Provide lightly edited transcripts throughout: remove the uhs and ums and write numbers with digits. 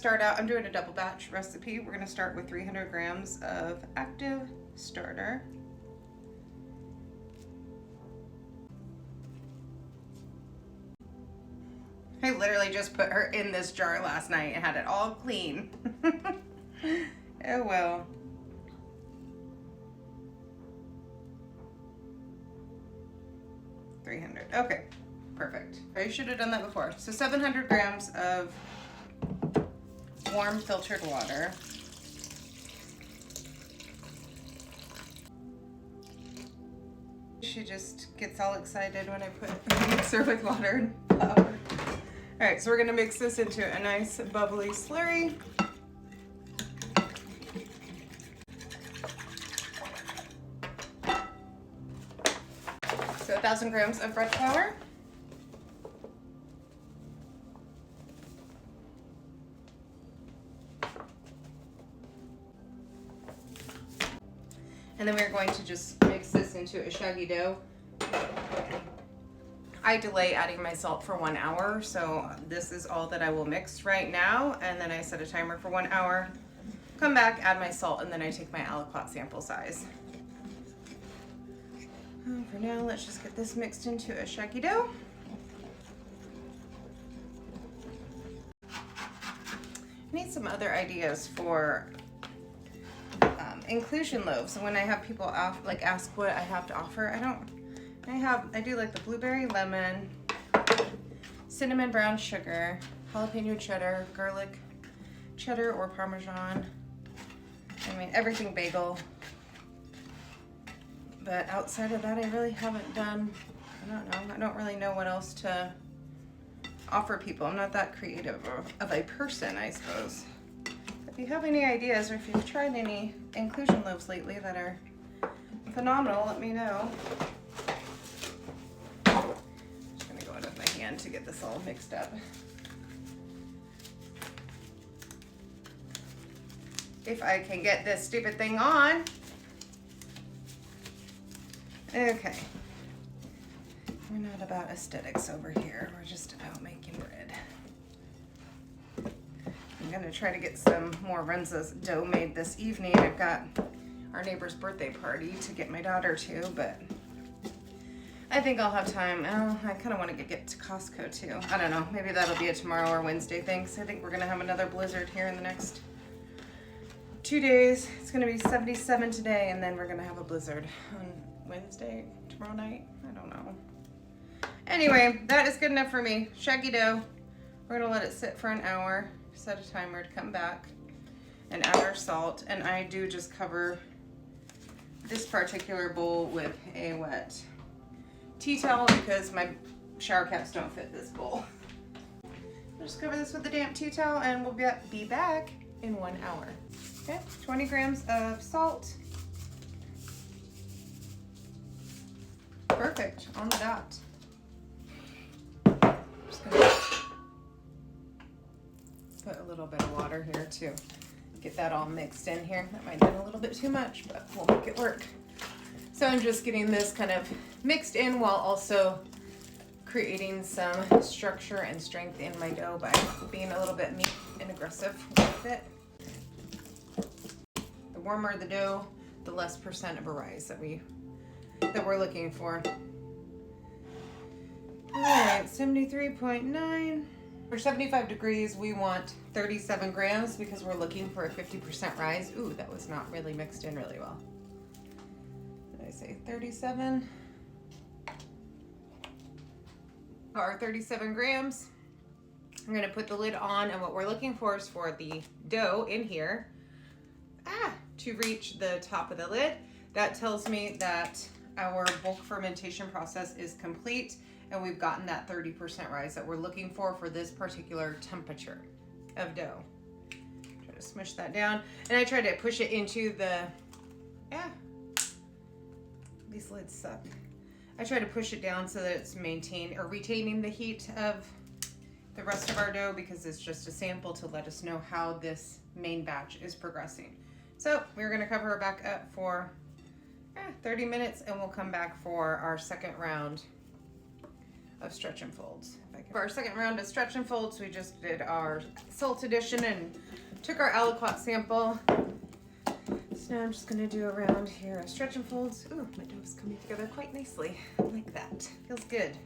Start out, I'm doing a double batch recipe. We're gonna start with 300 grams of active starter. I literally just put her in this jar last night and had it all clean. Oh well. Okay, perfect. I should have done that before. So 700 grams of warm filtered water. She just gets all excited when I put a mixer with water and flour. All right, so we're gonna mix this into a nice bubbly slurry. So 1,000 grams of bread flour. And then we're going to just mix this into a shaggy dough. I delay adding my salt for 1 hour, so this is all that I will mix right now. And then I set a timer for 1 hour, come back, add my salt, and then I take my aliquot sample size. And for now, let's just get this mixed into a shaggy dough. I need some other ideas for inclusion loaves. So when I have people ask what I have to offer, I do like the blueberry lemon, cinnamon brown sugar, jalapeno cheddar, garlic cheddar or Parmesan. I mean, everything bagel. But outside of that, I really haven't done, I don't really know what else to offer people. I'm not that creative of a person, I suppose. If you have any ideas or if you've tried any inclusion loaves lately that are phenomenal, let me know. I'm just gonna go in with my hand to get this all mixed up. If I can get this stupid thing on. Okay. We're not about aesthetics over here. We're just about making bread. I'm gonna try to get some more Renza's dough made this evening. I've got our neighbor's birthday party to get my daughter to, but I think I'll have time. Oh, I kind of want to get to Costco too. I don't know. Maybe that'll be a tomorrow or Wednesday thing. So I think we're gonna have another blizzard here in the next 2 days. It's gonna be 77 today, and then we're gonna have a blizzard on Wednesday, tomorrow night. I don't know. Anyway, that is good enough for me. Shaggy dough. We're gonna let it sit for an hour. Set a timer to come back and add our salt. And I do just cover this particular bowl with a wet tea towel because my shower caps don't fit this bowl. I'll just cover this with a damp tea towel and we'll be back in 1 hour. Okay, 20 grams of salt. Perfect, on the dot. Just gonna put a little bit of water here to get that all mixed in here. That might have been a little bit too much, but we'll make it work. So I'm just getting this kind of mixed in while also creating some structure and strength in my dough by being a little bit mean and aggressive with it. The warmer the dough, the less percent of a rise that we're looking for. All right, 73.9. For 75 degrees, we want 37 grams because we're looking for a 50% rise. Ooh, that was not really mixed in really well. Did I say 37? Our 37 grams. I'm gonna put the lid on, and what we're looking for is for the dough in here to reach the top of the lid. That tells me that our bulk fermentation process is complete and we've gotten that 30% rise that we're looking for this particular temperature of dough. Try to smush that down. And I try to push it into the, these lids suck. I try to push it down so that it's retaining the heat of the rest of our dough because it's just a sample to let us know how this main batch is progressing. So we're gonna cover it back up for 30 minutes and we'll come back for our second round of stretch and folds. For our second round of stretch and folds, we just did our salt addition and took our aliquot sample. So now I'm just gonna do a round here of stretch and folds. Ooh, my dough's coming together quite nicely. I like that, feels good.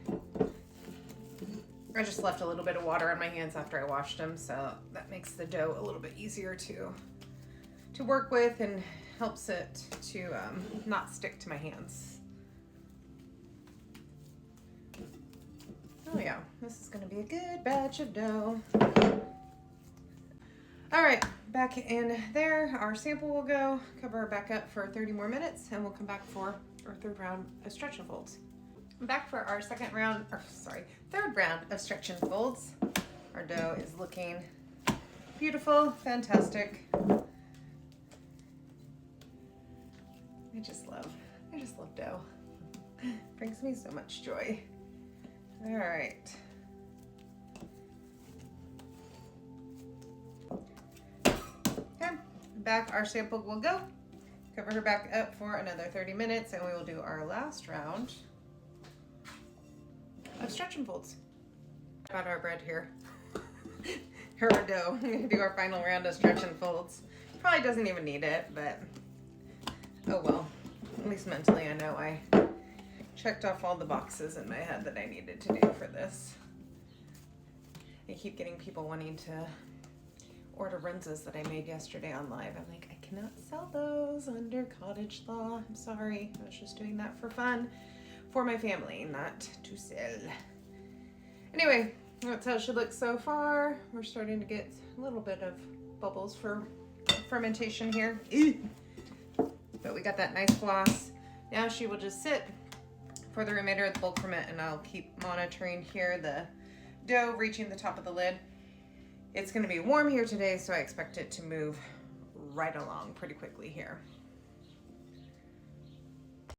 I just left a little bit of water on my hands after I washed them, so that makes the dough a little bit easier to work with and helps it to not stick to my hands. Oh yeah, this is gonna be a good batch of dough. All right, back in there, our sample will go, cover her back up for 30 more minutes, and we'll come back for our third round of stretch and folds. Back for our third round of stretch and folds. Our dough is looking beautiful, fantastic. I just love dough. Brings me so much joy. All right. Okay, back our sample will go. Cover her back up for another 30 minutes and we will do our last round of stretch and folds. Got our bread here. Her dough. I'm gonna do our final round of stretch and folds. Probably doesn't even need it, but oh well. At least mentally I know I checked off all the boxes in my head that I needed to do for this. I keep getting people wanting to order Renzas that I made yesterday on live. I'm like, I cannot sell those under cottage law. I'm sorry. I was just doing that for fun for my family, not to sell. Anyway, that's how she looks so far. We're starting to get a little bit of bubbles for fermentation here. But we got that nice gloss. Now she will just sit for the remainder of the bulk ferment and I'll keep monitoring here the dough reaching the top of the lid. It's gonna be warm here today, so I expect it to move right along pretty quickly here.